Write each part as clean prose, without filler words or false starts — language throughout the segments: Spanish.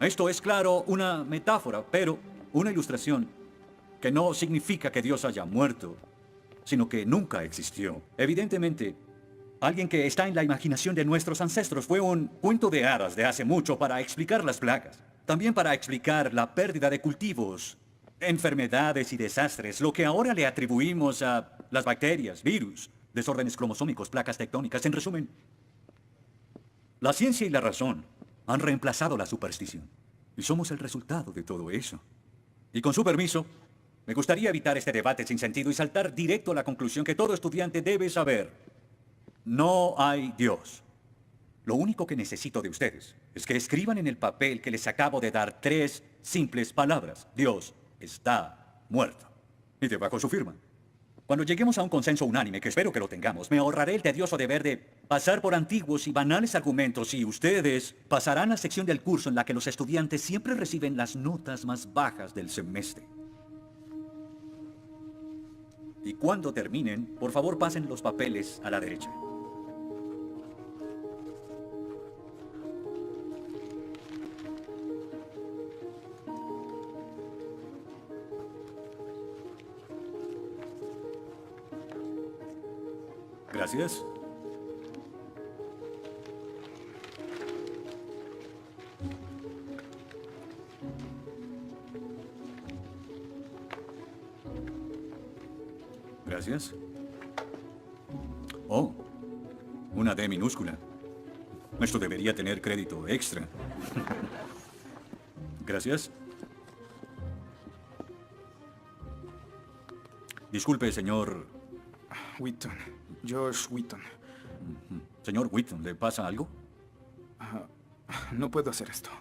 Esto es, claro, una metáfora, pero una ilustración que no significa que Dios haya muerto, sino que nunca existió. Evidentemente, alguien que está en la imaginación de nuestros ancestros fue un cuento de hadas de hace mucho para explicar las plagas. También para explicar la pérdida de cultivos, enfermedades y desastres, lo que ahora le atribuimos a las bacterias, virus, desórdenes cromosómicos, placas tectónicas. En resumen, la ciencia y la razón han reemplazado la superstición. Y somos el resultado de todo eso. Y con su permiso, me gustaría evitar este debate sin sentido y saltar directo a la conclusión que todo estudiante debe saber. No hay Dios. Lo único que necesito de ustedes es que escriban en el papel que les acabo de dar 3 simples palabras. Dios está muerto. Y debajo su firma. Cuando lleguemos a un consenso unánime, que espero que lo tengamos, me ahorraré el tedioso deber de pasar por antiguos y banales argumentos y ustedes pasarán a la sección del curso en la que los estudiantes siempre reciben las notas más bajas del semestre. Y cuando terminen, por favor pasen los papeles a la derecha. Gracias. Gracias. Oh, una D minúscula. Esto debería tener crédito extra. Gracias. Disculpe, señor... Wheaton. Josh Wheaton. Señor Wheaton, ¿le pasa algo? No puedo hacer esto.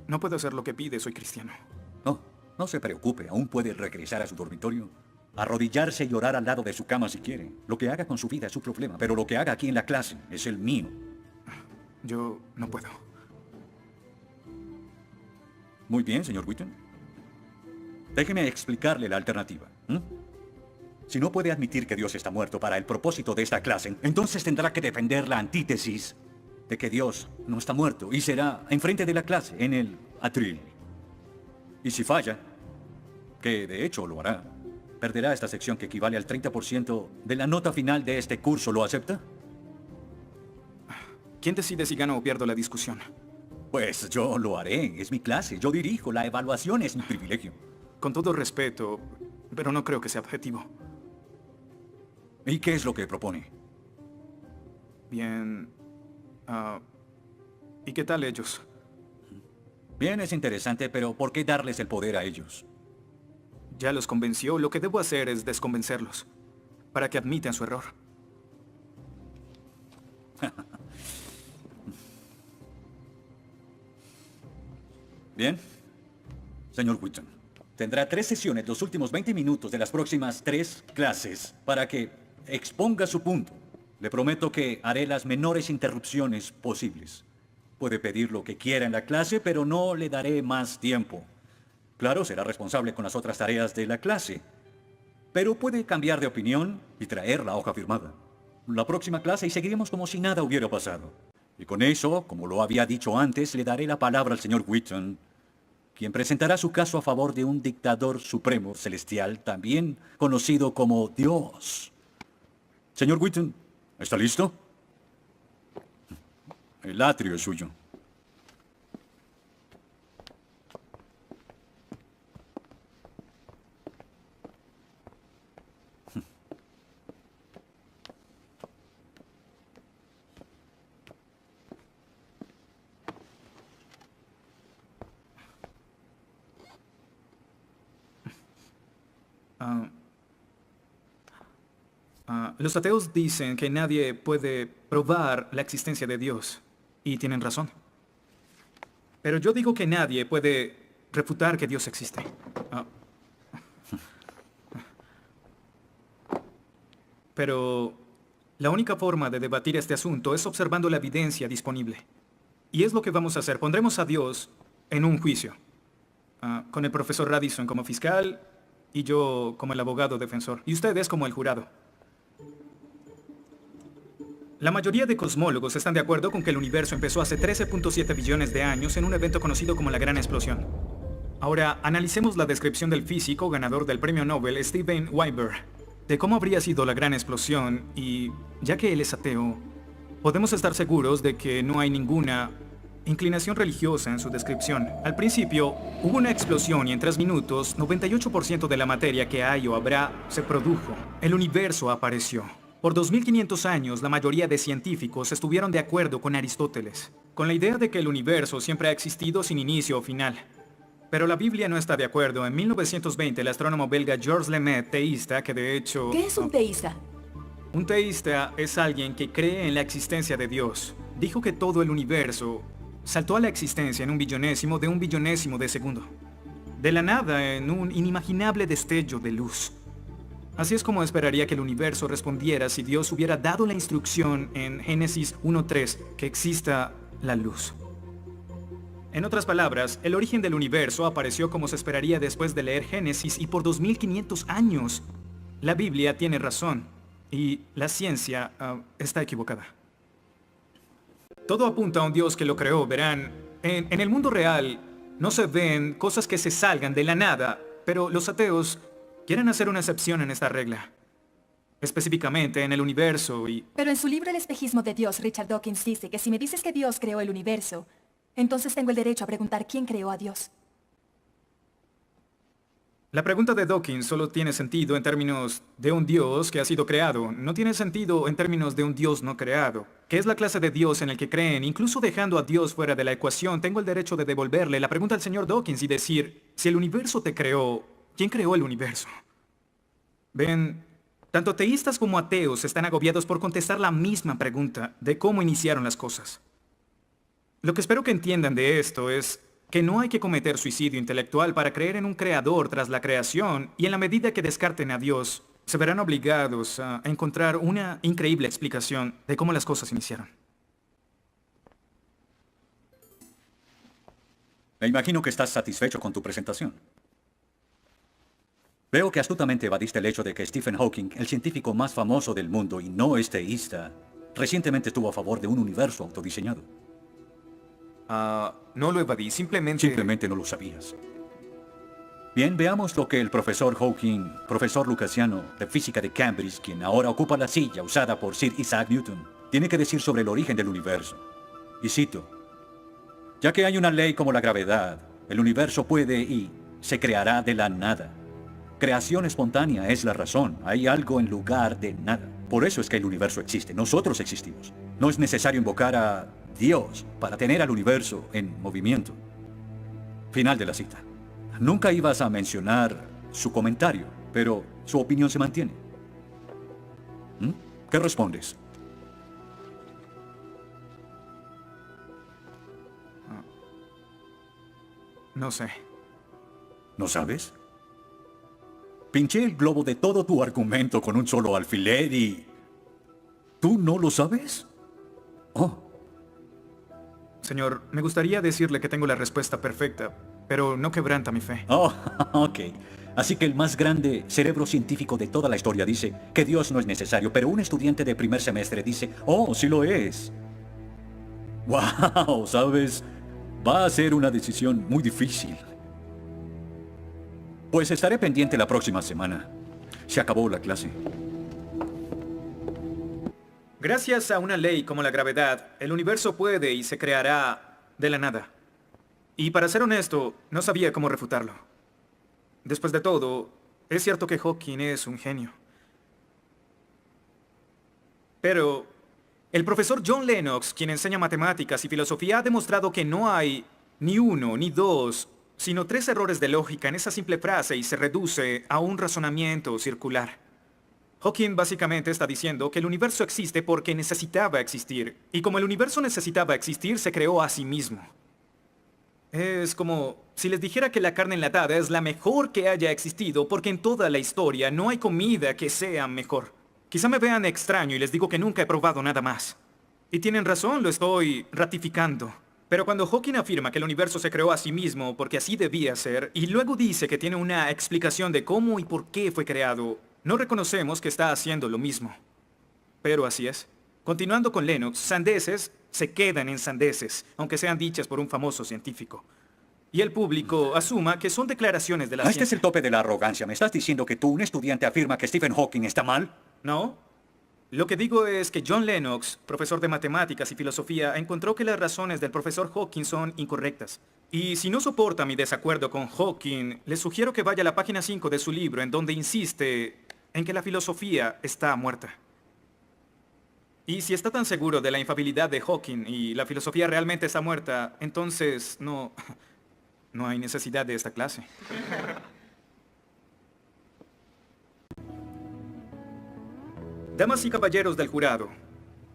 No puedo hacer lo que pide, soy cristiano. No, no se preocupe, aún puede regresar a su dormitorio, arrodillarse y llorar al lado de su cama si quiere. Lo que haga con su vida es su problema, pero lo que haga aquí en la clase es el mío. Yo no puedo. Muy bien, señor Wheaton. Déjeme explicarle la alternativa. Si no puede admitir que Dios está muerto para el propósito de esta clase, entonces tendrá que defender la antítesis de que Dios no está muerto y será enfrente de la clase, en el atril. Y si falla, que de hecho lo hará, perderá esta sección que equivale al 30% de la nota final de este curso. ¿Lo acepta? ¿Quién decide si gano o pierdo la discusión? Pues yo lo haré. Es mi clase. Yo dirijo. La evaluación es mi privilegio. Con todo respeto, pero no creo que sea objetivo. ¿Y qué es lo que propone? Bien... ¿y qué tal ellos? Bien, es interesante, pero ¿por qué darles el poder a ellos? Ya los convenció. Lo que debo hacer es desconvencerlos, para que admitan su error. Bien. Señor Wheaton, tendrá 3 sesiones los últimos 20 minutos de las próximas 3 clases para que exponga su punto. Le prometo que haré las menores interrupciones posibles. Puede pedir lo que quiera en la clase, pero no le daré más tiempo. Claro, será responsable con las otras tareas de la clase. Pero puede cambiar de opinión y traer la hoja firmada. La próxima clase y seguiremos como si nada hubiera pasado. Y con eso, como lo había dicho antes, le daré la palabra al señor Wheaton, quien presentará su caso a favor de un dictador supremo celestial, también conocido como Dios. Señor Wheaton, ¿está listo? El atrio es suyo. Los ateos dicen que nadie puede probar la existencia de Dios, y tienen razón. Pero yo digo que nadie puede refutar que Dios existe. Pero la única forma de debatir este asunto es observando la evidencia disponible. Y es lo que vamos a hacer. Pondremos a Dios en un juicio, con el profesor Radisson como fiscal y yo como el abogado defensor, y ustedes como el jurado. La mayoría de cosmólogos están de acuerdo con que el universo empezó hace 13.7 billones de años en un evento conocido como la Gran Explosión. Ahora, analicemos la descripción del físico ganador del premio Nobel Steven Weinberg de cómo habría sido la Gran Explosión y, ya que él es ateo, podemos estar seguros de que no hay ninguna inclinación religiosa en su descripción. Al principio, hubo una explosión y en 3 minutos, 98% de la materia que hay o habrá se produjo. El universo apareció. Por 2500 años, la mayoría de científicos estuvieron de acuerdo con Aristóteles, con la idea de que el universo siempre ha existido sin inicio o final. Pero la Biblia no está de acuerdo. En 1920, el astrónomo belga Georges Lemaitre, teísta, que de hecho... ¿Qué es un teísta? Un teísta es alguien que cree en la existencia de Dios. Dijo que todo el universo saltó a la existencia en un billonésimo de segundo. De la nada, en un inimaginable destello de luz. Así es como esperaría que el universo respondiera si Dios hubiera dado la instrucción en Génesis 1:3 que exista la luz. En otras palabras, el origen del universo apareció como se esperaría después de leer Génesis y por 2500 años. La Biblia tiene razón y la ciencia está equivocada. Todo apunta a un Dios que lo creó, verán. En el mundo real no se ven cosas que se salgan de la nada, pero los ateos quieren hacer una excepción en esta regla. Específicamente en el universo y... Pero en su libro El espejismo de Dios, Richard Dawkins dice que si me dices que Dios creó el universo, entonces tengo el derecho a preguntar quién creó a Dios. La pregunta de Dawkins solo tiene sentido en términos de un Dios que ha sido creado. No tiene sentido en términos de un Dios no creado. ¿Qué es la clase de Dios en el que creen? Incluso dejando a Dios fuera de la ecuación, tengo el derecho de devolverle la pregunta al señor Dawkins y decir, si el universo te creó, ¿quién creó el universo? Ven, tanto teístas como ateos están agobiados por contestar la misma pregunta de cómo iniciaron las cosas. Lo que espero que entiendan de esto es que no hay que cometer suicidio intelectual para creer en un creador tras la creación, y en la medida que descarten a Dios, se verán obligados a encontrar una increíble explicación de cómo las cosas iniciaron. Me imagino que estás satisfecho con tu presentación. Veo que astutamente evadiste el hecho de que Stephen Hawking, el científico más famoso del mundo y no es teísta, recientemente estuvo a favor de un universo autodiseñado. No lo evadí, Simplemente no lo sabías. Bien, veamos lo que el profesor Hawking, profesor lucasiano de física de Cambridge, quien ahora ocupa la silla usada por Sir Isaac Newton, tiene que decir sobre el origen del universo. Y cito, ya que hay una ley como la gravedad, el universo puede y se creará de la nada. Creación espontánea es la razón, hay algo en lugar de nada. Por eso es que el universo existe, nosotros existimos. No es necesario invocar a Dios para tener al universo en movimiento. Final de la cita. Nunca ibas a mencionar su comentario, pero su opinión se mantiene. ¿Mm? ¿Qué respondes? No sé. ¿No sabes? Pinché el globo de todo tu argumento con un solo alfiler y... ¿Tú no lo sabes? Oh. Señor, me gustaría decirle que tengo la respuesta perfecta, pero no quebranta mi fe. Oh, ok. Así que el más grande cerebro científico de toda la historia dice que Dios no es necesario, pero un estudiante de primer semestre dice, oh, sí lo es. Wow, ¿sabes? Va a ser una decisión muy difícil. Pues estaré pendiente la próxima semana. Se acabó la clase. Gracias a una ley como la gravedad, el universo puede y se creará de la nada. Y para ser honesto, no sabía cómo refutarlo. Después de todo, es cierto que Hawking es un genio. Pero el profesor John Lennox, quien enseña matemáticas y filosofía, ha demostrado que no hay ni uno, ni dos, sino 3 errores de lógica en esa simple frase y se reduce a un razonamiento circular. Hawking básicamente está diciendo que el universo existe porque necesitaba existir, y como el universo necesitaba existir, se creó a sí mismo. Es como si les dijera que la carne enlatada es la mejor que haya existido porque en toda la historia no hay comida que sea mejor. Quizá me vean extraño y les digo que nunca he probado nada más. Y tienen razón, lo estoy ratificando. Pero cuando Hawking afirma que el universo se creó a sí mismo porque así debía ser, y luego dice que tiene una explicación de cómo y por qué fue creado, no reconocemos que está haciendo lo mismo. Pero así es. Continuando con Lennox, sandeces se quedan en sandeces, aunque sean dichas por un famoso científico. Y el público asuma que son declaraciones de la Este es ciencia. el tope de la arrogancia. ¿Me estás diciendo que tú, un estudiante, afirma que Stephen Hawking está mal? ¿No? Lo que digo es que John Lennox, profesor de matemáticas y filosofía, encontró que las razones del profesor Hawking son incorrectas. Y si no soporta mi desacuerdo con Hawking, le sugiero que vaya a la página 5 de su libro, en donde insiste en que la filosofía está muerta. Y si está tan seguro de la infalibilidad de Hawking y la filosofía realmente está muerta, entonces no hay necesidad de esta clase. Damas y caballeros del jurado,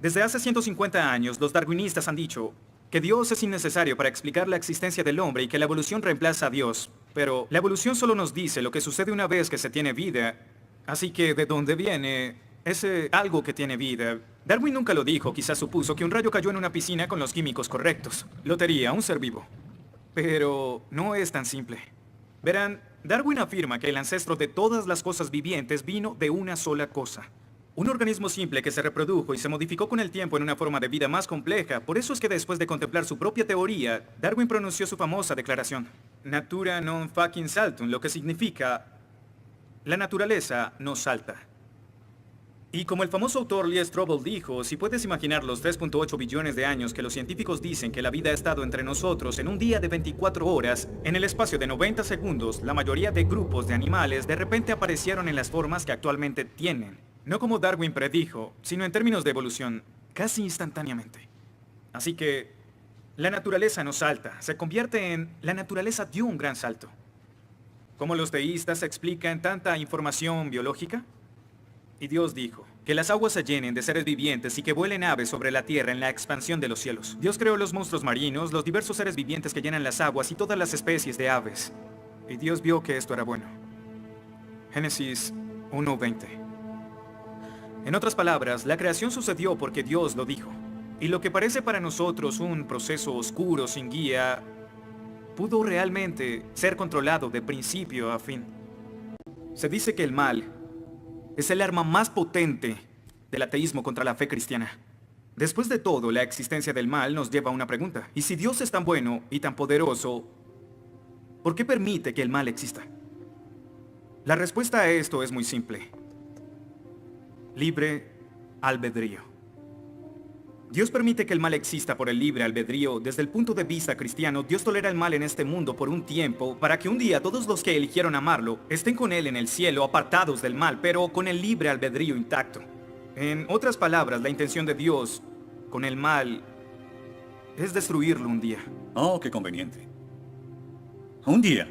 desde hace 150 años los darwinistas han dicho que Dios es innecesario para explicar la existencia del hombre y que la evolución reemplaza a Dios. Pero la evolución solo nos dice lo que sucede una vez que se tiene vida. Así que, ¿de dónde viene ese algo que tiene vida? Darwin nunca lo dijo, quizás supuso que un rayo cayó en una piscina con los químicos correctos. Lotería, un ser vivo. Pero no es tan simple. Verán, Darwin afirma que el ancestro de todas las cosas vivientes vino de una sola cosa. Un organismo simple que se reprodujo y se modificó con el tiempo en una forma de vida más compleja. Por eso es que después de contemplar su propia teoría, Darwin pronunció su famosa declaración: Natura non fucking saltum, lo que significa: la naturaleza no salta. Y como el famoso autor Lee Strobel dijo, si puedes imaginar los 3.8 billones de años que los científicos dicen que la vida ha estado entre nosotros en un día de 24 horas, en el espacio de 90 segundos, la mayoría de grupos de animales de repente aparecieron en las formas que actualmente tienen. No como Darwin predijo, sino en términos de evolución, casi instantáneamente. Así que, la naturaleza no salta, se convierte en la naturaleza dio un gran salto. ¿Cómo los teístas explican tanta información biológica? Y Dios dijo, que las aguas se llenen de seres vivientes y que vuelen aves sobre la tierra en la expansión de los cielos. Dios creó los monstruos marinos, los diversos seres vivientes que llenan las aguas y todas las especies de aves. Y Dios vio que esto era bueno. Génesis 1:20. En otras palabras, la creación sucedió porque Dios lo dijo. Y lo que parece para nosotros un proceso oscuro sin guía, pudo realmente ser controlado de principio a fin. Se dice que el mal es el arma más potente del ateísmo contra la fe cristiana. Después de todo, la existencia del mal nos lleva a una pregunta. ¿Y si Dios es tan bueno y tan poderoso, por qué permite que el mal exista? La respuesta a esto es muy simple. Libre albedrío. Dios permite que el mal exista por el libre albedrío. Desde el punto de vista cristiano, Dios tolera el mal en este mundo por un tiempo, para que un día todos los que eligieron amarlo estén con Él en el cielo, apartados del mal, pero con el libre albedrío intacto. En otras palabras, la intención de Dios con el mal es destruirlo un día. Oh, qué conveniente. Un día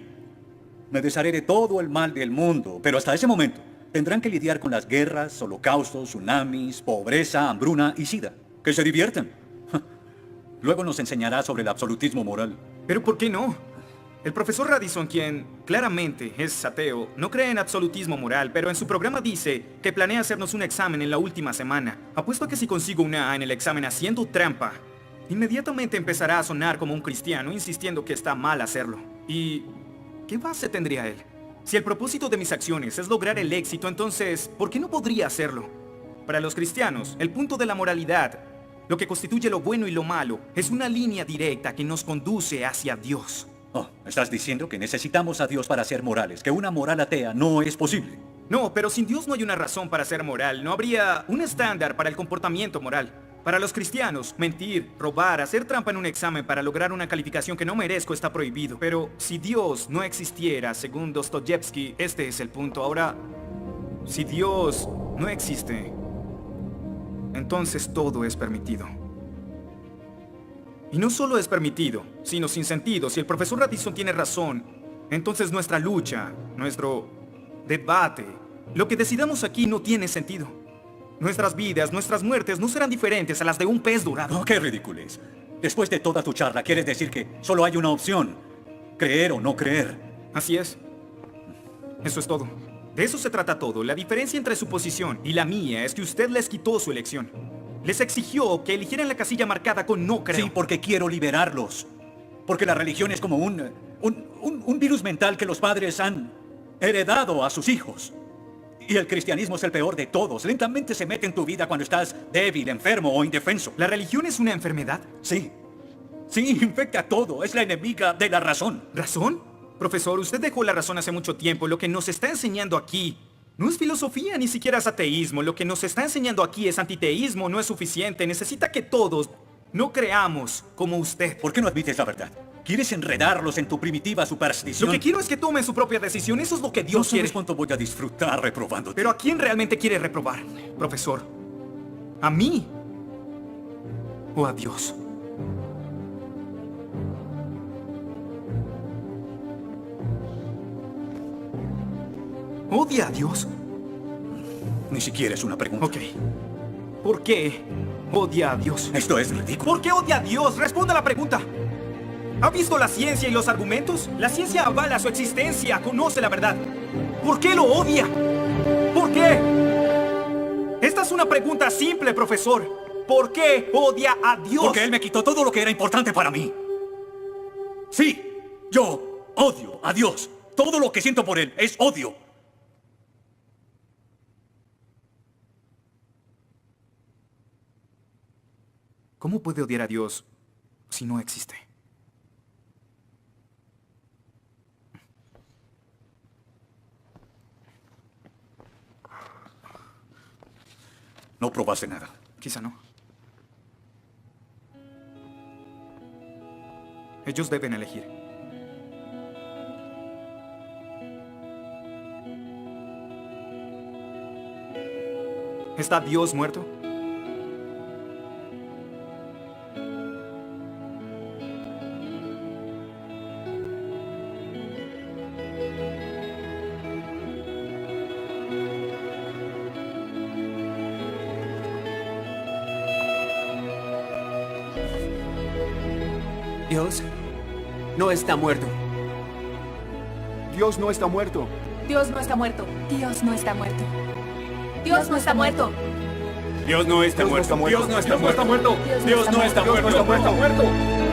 me desharé de todo el mal del mundo, pero hasta ese momento tendrán que lidiar con las guerras, holocaustos, tsunamis, pobreza, hambruna y sida. Que se diviertan. Luego nos enseñará sobre el absolutismo moral. ¿Pero por qué no? El profesor Radisson, quien claramente es ateo, no cree en absolutismo moral, pero en su programa dice que planea hacernos un examen en la última semana. Apuesto a que si consigo una A en el examen haciendo trampa, inmediatamente empezará a sonar como un cristiano, insistiendo que está mal hacerlo. ¿Y qué base tendría él? Si el propósito de mis acciones es lograr el éxito, entonces, ¿por qué no podría hacerlo? Para los cristianos, el punto de la moralidad, lo que constituye lo bueno y lo malo, es una línea directa que nos conduce hacia Dios. Oh, ¿estás diciendo que necesitamos a Dios para ser morales? ¿Que una moral atea no es posible? No, pero sin Dios no hay una razón para ser moral. No habría un estándar para el comportamiento moral. Para los cristianos, mentir, robar, hacer trampa en un examen para lograr una calificación que no merezco está prohibido. Pero si Dios no existiera, según Dostoyevsky, este es el punto. Ahora, si Dios no existe, entonces todo es permitido. Y no solo es permitido, sino sin sentido. Si el profesor Radisson tiene razón, entonces nuestra lucha, nuestro debate, lo que decidamos aquí no tiene sentido. Nuestras vidas, nuestras muertes no serán diferentes a las de un pez dorado. Oh, qué ridiculez. Después de toda tu charla, ¿quieres decir que solo hay una opción? Creer o no creer. Así es. Eso es todo. De eso se trata todo. La diferencia entre su posición y la mía es que usted les quitó su elección. Les exigió que eligieran la casilla marcada con no creo. Sí, porque quiero liberarlos. Porque la religión es como un virus mental que los padres han heredado a sus hijos. Y el cristianismo es el peor de todos. Lentamente se mete en tu vida cuando estás débil, enfermo o indefenso. ¿La religión es una enfermedad? Sí. Sí, infecta todo. Es la enemiga de la razón. ¿Razón? Profesor, usted dejó la razón hace mucho tiempo. Lo que nos está enseñando aquí no es filosofía, ni siquiera es ateísmo. Lo que nos está enseñando aquí es antiteísmo, no es suficiente. Necesita que todos no creamos como usted. ¿Por qué no admites la verdad? ¿Quieres enredarlos en tu primitiva superstición? Lo que quiero es que tomen su propia decisión. Eso es lo que No Dios sabes quiere. cuánto voy a disfrutar reprobándote. Pero ¿a quién realmente quiere reprobar, profesor? ¿A mí? ¿O a Dios? ¿Odia a Dios? Ni siquiera es una pregunta. Ok. ¿Por qué odia a Dios? Esto es ridículo. ¿Por qué odia a Dios? Responda la pregunta. ¿Ha visto la ciencia y los argumentos? La ciencia avala su existencia, conoce la verdad. ¿Por qué lo odia? ¿Por qué? Esta es una pregunta simple, profesor. ¿Por qué odia a Dios? Porque Él me quitó todo lo que era importante para mí. Sí, yo odio a Dios. Todo lo que siento por Él es odio. ¿Cómo puede odiar a Dios si no existe? No probaste nada. Quizá no. Ellos deben elegir. ¿Está Dios muerto? Dios no está muerto. Dios no está muerto. Dios no está muerto. Dios no está muerto. Dios no está muerto. Dios no está muerto. Dios no está muerto. Dios no está muerto. Dios no está muerto. muerto.